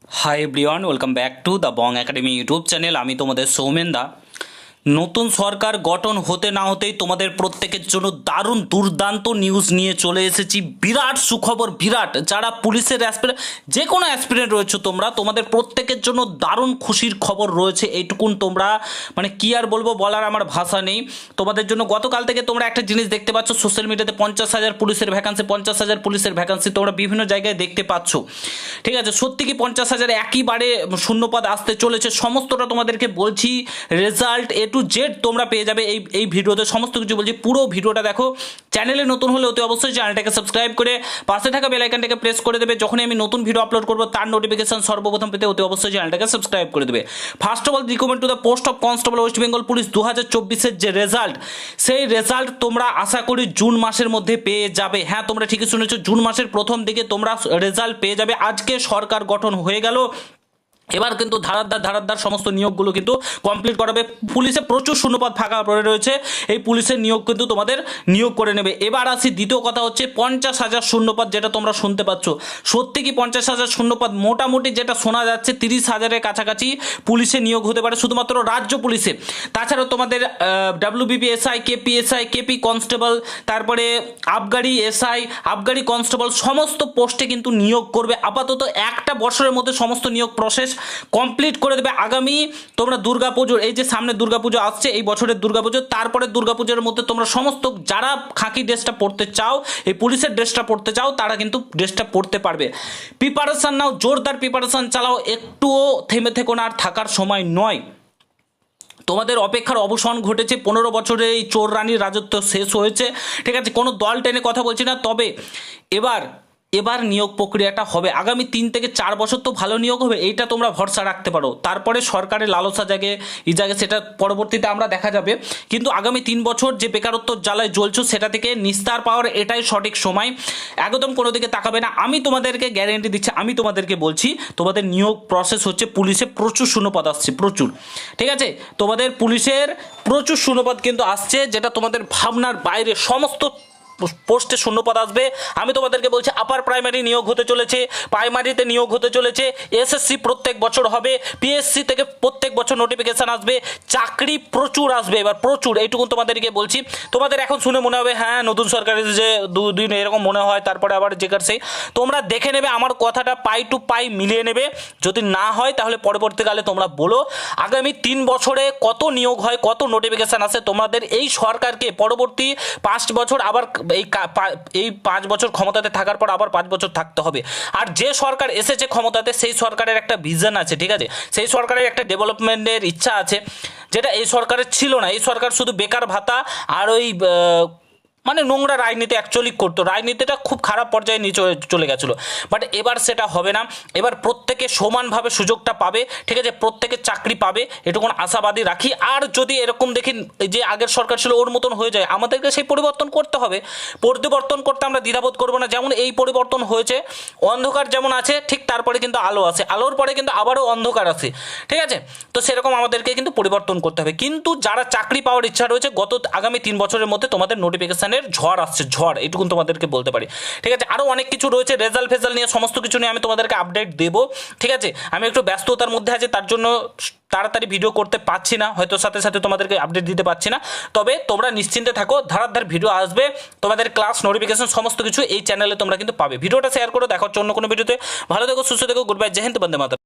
Hi everyone, welcome back to the Bong academy YouTube channel. আমি তোমাদের সৌমেন দা। নতুন সরকার গঠন হতে না হতেই তোমাদের প্রত্যেকের জন্য দারুণ দুর্দান্ত নিউজ নিয়ে চলে এসেছি। বিরাট সুখবর, বিরাট। যারা পুলিশের অ্যাসপিরেন্ট, যে কোনো অ্যাসপিরেন্ট রয়েছে তোমরা, তোমাদের প্রত্যেকের জন্য দারুণ খুশির খবর রয়েছে। এইটুকুন তোমরা মানে কি আর বলবো, বলার আমার ভাষা নেই। তোমাদের জন্য গতকাল থেকে তোমরা একটা জিনিস দেখতে পাচ্ছ সোশ্যাল মিডিয়াতে, 50,000 পুলিশের ভ্যাকান্সি, 50,000 পুলিশের ভ্যাকান্সি তোমরা বিভিন্ন জায়গায় দেখতে পাচ্ছ। ঠিক আছে, সত্যি কি 50,000 একইবারে শূন্যপদ আসতে চলেছে? সমস্তটা তোমাদেরকে বলছি, রেজাল্ট এ টু জেড তোমরা পেয়ে যাবে এই ভিডিওতে, সমস্ত কিছু বলছি। পুরো ভিডিওটা দেখো। চ্যানেলে নতুন হলে অতি অবশ্যই চ্যানেলটাকে সাবস্ক্রাইব করে পাশে থাকা বেল আইকনটাকে প্রেস করে দেবে। যখনই আমি নতুন ভিডিও আপলোড করবো তার নোটিফিকেশন সর্বপ্রথম পেতে অতি অবশ্যই চ্যানেলটাকে সাবস্ক্রাইব করে দেবে। First of all recommend to the post of constable West Bengal police 2024-এর যে রেজাল্ট, সেই রেজাল্ট তোমরা আশা করি জুন মাসের মধ্যে পেয়ে যাবে। হ্যাঁ, তোমরা ঠিকই শুনেছো, জুন মাসের প্রথম দিকে তোমরা রেজাল্ট পেয়ে যাবে। আজকে সরকার গঠন হয়ে গেল, এবার কিন্তু ধারাদ্দার সমস্ত নিয়োগগুলো কিন্তু কমপ্লিট করাবে। পুলিশে প্রচুর শূন্যপদ ফাঁকা পড়ে রয়েছে, এই পুলিশের নিয়োগ কিন্তু তোমাদের নিয়োগ করে নেবে। এবার আসি দ্বিতীয় কথা, হচ্ছে 50,000 শূন্যপদ, যেটা তোমরা শুনতে পাচ্ছ। সত্যি কি 50,000 শূন্যপদ? মোটামুটি যেটা শোনা যাচ্ছে 30,000-এর কাছাকাছি পুলিশে নিয়োগ হতে পারে, শুধুমাত্র রাজ্য পুলিশে। তাছাড়াও তোমাদের WBP SI, KP SI, KP constable, তারপরে আবগারি এসআই, আবগারি কনস্টেবল, সমস্ত পোস্টে কিন্তু নিয়োগ করবে। আপাতত একটা বছরের মধ্যে সমস্ত নিয়োগ প্রসেস কমপ্লিট করে দেবে। আগামী তোমরা দুর্গাপুজোর, এই যে সামনে দুর্গাপুজো আসছে, এই বছরের দুর্গাপুজো, তারপরে দুর্গাপুজোর মধ্যে তোমরা সমস্ত যারা খাকি ড্রেসটা পড়তে চাও, এই পুলিশের ড্রেসটা পড়তে চাও, তারা কিন্তু ড্রেসটা পড়তে পারবে। প্রিপারেশন নাও, জোরদার প্রিপারেশন চালাও, একটুও থেমে থেকো না, আর থাকার সময় নয়। তোমাদের অপেক্ষার অবসান ঘটেছে। 15 বছরে এই চোর রানীর রাজত্ব শেষ হয়েছে। ঠিক আছে, কোনো দল টেনে কথা বলছি না, তবে এবার নিয়োগ প্রক্রিয়াটা হবে। আগামী 3 থেকে 4 বছর তো ভালো নিয়োগ হবে, এইটা তোমরা ভরসা রাখতে পারো। তারপরে সরকারের লালসা জাগে সেটা পরবর্তীতে আমরা দেখা যাবে। কিন্তু আগামী 3 বছর যে বেকারত্ব জ্বালায় জ্বলছো, সেটা থেকে নিস্তার পাওয়ার এটাই সঠিক সময়। একদম কোনো দিকে তাকাবে না, আমি তোমাদেরকে গ্যারেন্টি দিচ্ছি। আমি তোমাদেরকে বলছি, তোমাদের নিয়োগ প্রসেস হচ্ছে, পুলিশে প্রচুর শূন্যপদ আসছে, প্রচুর। ঠিক আছে, তোমাদের পুলিশের প্রচুর শূন্যপদ কিন্তু আসছে, যেটা তোমাদের ভাবনার বাইরে। সমস্ত পোস্টে শূন্যপদ আসবে। আমি তোমাদেরকে বলছি, আপার প্রাইমারি নিয়োগ হতে চলেছে, প্রাইমারিতে নিয়োগ হতে চলেছে, এসএসসি প্রত্যেক বছর হবে, পিএসসি থেকে প্রত্যেক বছর নোটিফিকেশন আসবে, চাকরি প্রচুর আসবে, এবার প্রচুর। এইটুকু তোমাদেরকে বলছি। তোমাদের এখন শুনে মনে হবে হ্যাঁ নতুন সরকারের যে দুদিন এরকম মনে হয়, তারপরে আবার যেকার সেই, তোমরা দেখে নেবে, আমার কথাটা পাই টু পাই মিলিয়ে নেবে। যদি না হয় তাহলে পরবর্তীকালে তোমরা বলো। আগামী 3 বছরে কত নিয়োগ হয়, কত নোটিফিকেশন আসে, তোমাদের এই সরকারকে পরবর্তী 5 বছর আবার এই 5 বছর ক্ষমতাতে থাকার পর আবার 5 বছর থাকতে হবে। আর যে সরকার এসেছে ক্ষমতাতে, সেই সরকারের একটা ভিশন আছে। ঠিক আছে, সেই সরকারের একটা ডেভেলপমেন্টের ইচ্ছা আছে, যেটা এই সরকারের ছিল না। এই সরকার শুধু বেকার ভাতা আর ওই মানে নোংরা রাজনীতি অ্যাকচুয়ালি করতো। রাজনীতিটা খুব খারাপ পর্যায়ে নিয়ে চলে গেছিলো। বাট এবার সেটা হবে না। এবার প্রত্যেকে সমানভাবে সুযোগটা পাবে। ঠিক আছে, প্রত্যেকে চাকরি পাবে, এটুকুন আশাবাদী রাখি। আর যদি এরকম দেখি যে আগের সরকার ছিল ওর মতন হয়ে যায়, আমাদেরকে সেই পরিবর্তন করতে হবে। পরিবর্তন করতে আমরা দ্বিধাবোধ করবো না। যেমন এই পরিবর্তন হয়েছে, অন্ধকার যেমন আছে, ঠিক তারপরে কিন্তু আলো আসে, আলোর পরে কিন্তু আবারও অন্ধকার আসে। ঠিক আছে, তো সেরকম আমাদেরকে কিন্তু পরিবর্তন করতে হবে। কিন্তু যারা চাকরি পাওয়ার ইচ্ছা রয়েছে, আগামী 3 বছরের মধ্যে তোমাদের নোটিফিকেশন ঝড় আসছে, ঝড়, এইটুকু তোমাদেরকে বলতে পারি। ঠিক আছে, আরও অনেক কিছু রয়েছে, রেজাল্ট ফেজাল্ট নিয়ে সমস্ত কিছু নিয়ে আমি তোমাদেরকে আপডেট দেবো। ঠিক আছে, আমি একটু ব্যস্ততার মধ্যে আছি, তার জন্য তাড়াতাড়ি ভিডিও করতে পারছি না, হয়তো সাথে সাথে তোমাদেরকে আপডেট দিতে পারছি না। তবে তোমরা নিশ্চিন্তে থাকো, ধারাধার ভিডিও আসবে, তোমাদের ক্লাস নোটিফিকেশন সমস্ত কিছু এই চ্যানেলে তোমরা কিন্তু পাবে। ভিডিওটা শেয়ার করো, দেখা হচ্ছে অন্য কোনো ভিডিওতে। ভালো থেকো, সুস্থ থেকো, গুড বাই, জয় হিন্দ, বন্দে মাতরম।